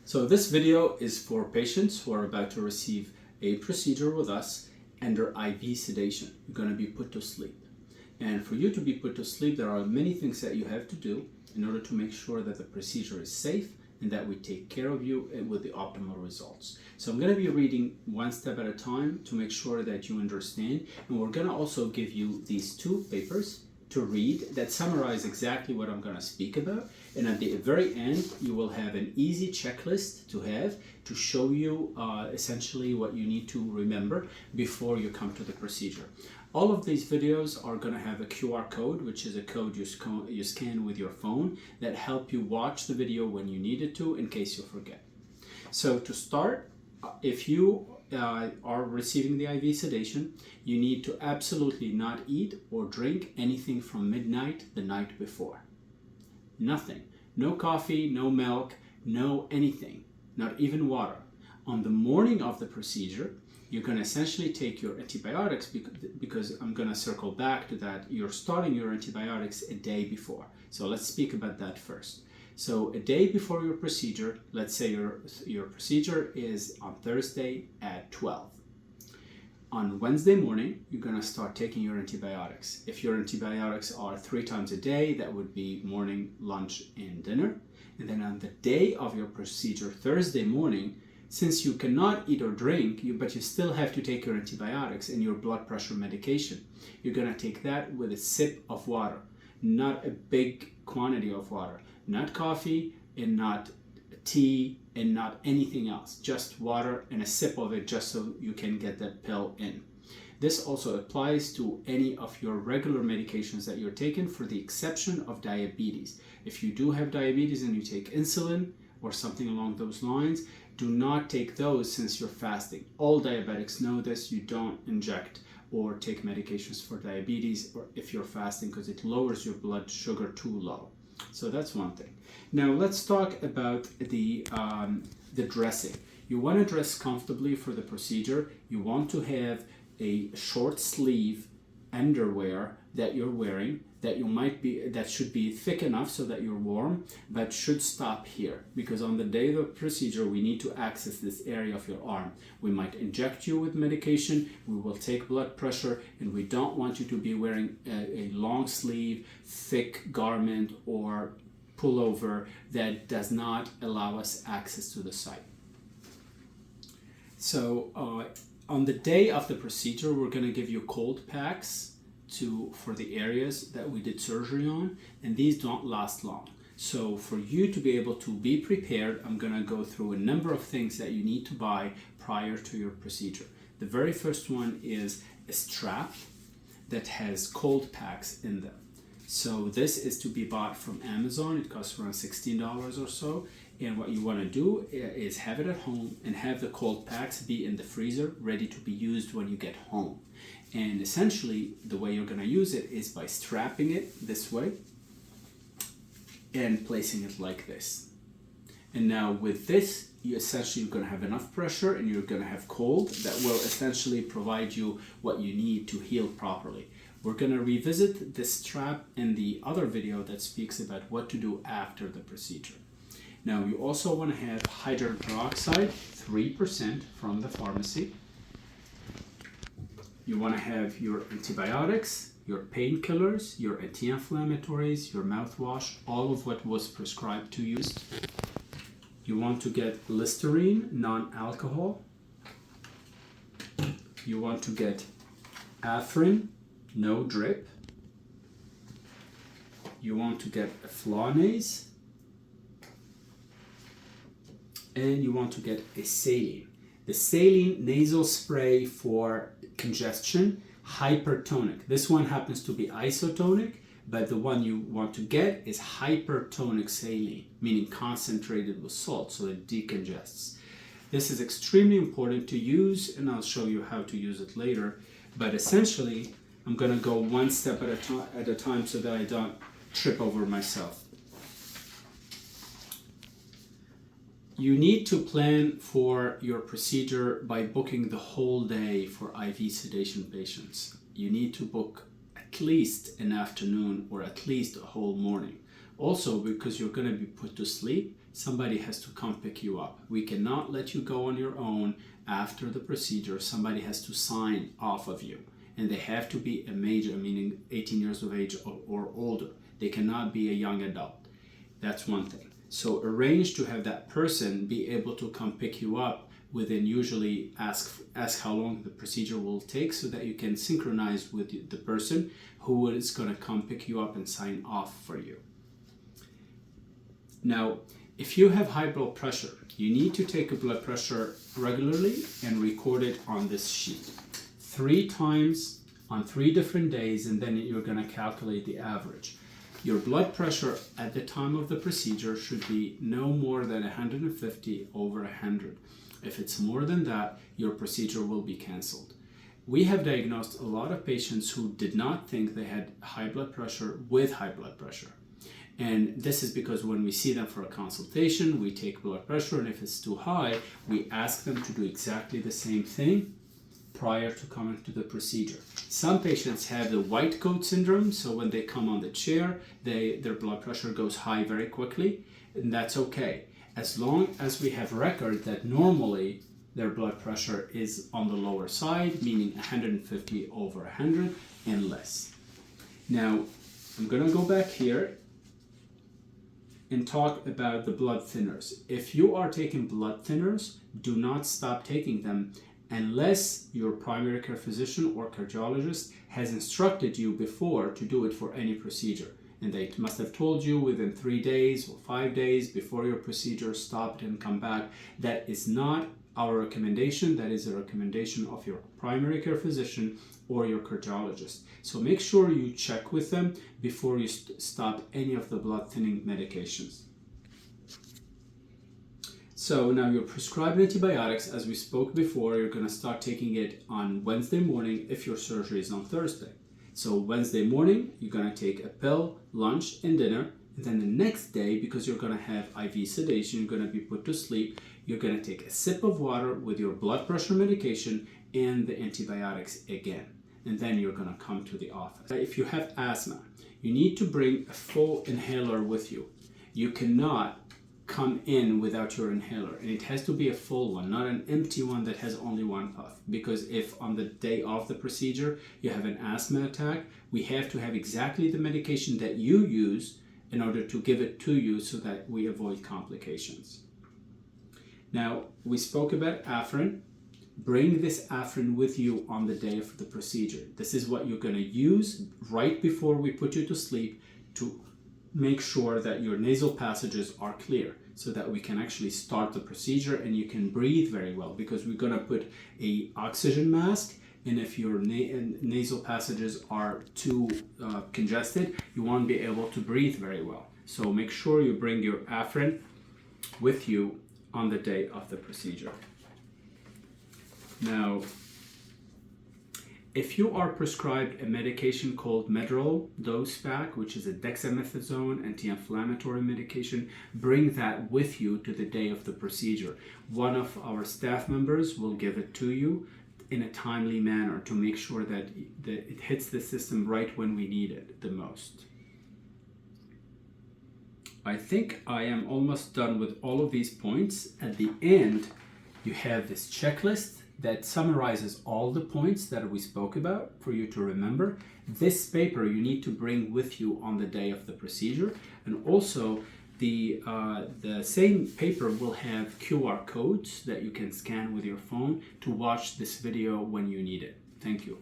So this video is for patients who are about to receive a procedure with us under IV sedation. You're going to be put to sleep. And for you to be put to sleep, there are many things that you have to do in order to make sure that the procedure is safe and that we take care of you with the optimal results. So I'm going to be reading one step at a time to make sure that you understand. And we're going to also give you these two papers to read that summarize exactly what I'm going to speak about. And at the very end, you will have an easy checklist to have to show you essentially what you need to remember before you come to the procedure. All of these videos are going to have a QR code, which is a code you scan with your phone that help you watch the video when you need it to in case you forget. So to start, if you are receiving the IV sedation, you need to absolutely not eat or drink anything from midnight the night before. Nothing. No coffee, no milk, no anything, not even water. On the morning of the procedure, you're going to essentially take your antibiotics because I'm going to circle back to that. You're starting your antibiotics a day before. So let's speak about that first. So a day before your procedure, let's say your procedure is on Thursday at 12. On Wednesday morning, you're going to start taking your antibiotics. If your antibiotics are 3 times a day, that would be morning, lunch, and dinner. And then on the day of your procedure, Thursday morning, since you cannot eat or drink, but you still have to take your antibiotics and your blood pressure medication, you're going to take that with a sip of water, not a big quantity of water. Not coffee and not tea and not anything else, just water and a sip of it just so you can get that pill in. This also applies to any of your regular medications that you're taking, for the exception of diabetes. If you do have diabetes and you take insulin or something along those lines, do not take those since you're fasting. All diabetics know this. You don't inject or take medications for diabetes or if you're fasting, because it lowers your blood sugar too low. So that's one thing. Now let's talk about the dressing. You want to dress comfortably for the procedure. You want to have a short sleeve underwear that you're wearing that should be thick enough so that you're warm, but should stop here, because on the day of the procedure we need to access this area of your arm. We might inject you with medication, we will take blood pressure, and we don't want you to be wearing a long sleeve thick garment or pullover that does not allow us access to the site. So on the day of the procedure, we're going to give you cold packs for the areas that we did surgery on, and these don't last long. So for you to be able to be prepared, I'm going to go through a number of things that you need to buy prior to your procedure. The very first one is a strap that has cold packs in them. So this is to be bought from Amazon. It costs around $16 or so. And what you want to do is have it at home and have the cold packs be in the freezer ready to be used when you get home. And essentially the way you're going to use it is by strapping it this way and placing it like this. And now with this, you're going to have enough pressure and you're going to have cold that will essentially provide you what you need to heal properly. We're going to revisit this strap in the other video that speaks about what to do after the procedure. Now you also want to have hydrogen peroxide, 3% from the pharmacy. You want to have your antibiotics, your painkillers, your anti-inflammatories, your mouthwash, all of what was prescribed to you. You want to get Listerine, non-alcohol. You want to get Afrin, no drip. You want to get a Flonase. And you want to get a saline. The saline nasal spray for congestion, hypertonic. This one happens to be isotonic, but the one you want to get is hypertonic saline, meaning concentrated with salt, so it decongests. This is extremely important to use, and I'll show you how to use it later. But essentially, I'm going to go one step at a time so that I don't trip over myself. You need to plan for your procedure by booking the whole day for IV sedation patients. You need to book at least an afternoon or at least a whole morning. Also, because you're going to be put to sleep, somebody has to come pick you up. We cannot let you go on your own after the procedure. Somebody has to sign off of you, and they have to be a major, meaning 18 years of age or older. They cannot be a young adult. That's one thing. So arrange to have that person be able to come pick you up within, usually ask how long the procedure will take, so that you can synchronize with the person who is going to come pick you up and sign off for you. Now, if you have high blood pressure, you need to take a blood pressure regularly and record it on this sheet 3 times on 3 different days, and then you're going to calculate the average. Your blood pressure at the time of the procedure should be no more than 150/100. If it's more than that, your procedure will be canceled. We have diagnosed a lot of patients who did not think they had high blood pressure with high blood pressure. And this is because when we see them for a consultation, we take blood pressure, and if it's too high, we ask them to do exactly the same thing prior to coming to the procedure. Some patients have the white coat syndrome, so when they come on the chair, their blood pressure goes high very quickly, and that's okay, as long as we have record that normally their blood pressure is on the lower side, meaning 150/100 and less. Now, I'm going to go back here and talk about the blood thinners. If you are taking blood thinners, do not stop taking them unless your primary care physician or cardiologist has instructed you before to do it for any procedure. And they must have told you within 3 days or 5 days before your procedure, stop it and come back. That is not our recommendation. That is a recommendation of your primary care physician or your cardiologist. So make sure you check with them before you stop any of the blood thinning medications. So now your prescribed antibiotics, as we spoke before, you're going to start taking it on Wednesday morning if your surgery is on Thursday. So Wednesday morning, you're going to take a pill, lunch, and dinner. And then the next day, because you're going to have IV sedation, you're going to be put to sleep, you're going to take a sip of water with your blood pressure medication and the antibiotics again. And then you're going to come to the office. If you have asthma, you need to bring a full inhaler with you. You cannot come in without your inhaler, and it has to be a full one, not an empty one that has only one puff, because if on the day of the procedure you have an asthma attack, we have to have exactly the medication that you use in order to give it to you so that we avoid complications. Now, we spoke about Afrin. Bring this Afrin with you on the day of the procedure. This is what you're going to use right before we put you to sleep to make sure that your nasal passages are clear, so that we can actually start the procedure and you can breathe very well, because we're going to put an oxygen mask, and if your nasal passages are too congested, you won't be able to breathe very well. So make sure you bring your Afrin with you on the day of the procedure. Now, if you are prescribed a medication called Medrol dose pack, which is a dexamethasone anti-inflammatory medication, bring that with you to the day of the procedure. One of our staff members will give it to you in a timely manner to make sure that it hits the system right when we need it the most. I think I am almost done with all of these points. At the end, you have this checklist that summarizes all the points that we spoke about for you to remember. This paper you need to bring with you on the day of the procedure, and also the same paper will have QR codes that you can scan with your phone to watch this video when you need it. Thank you.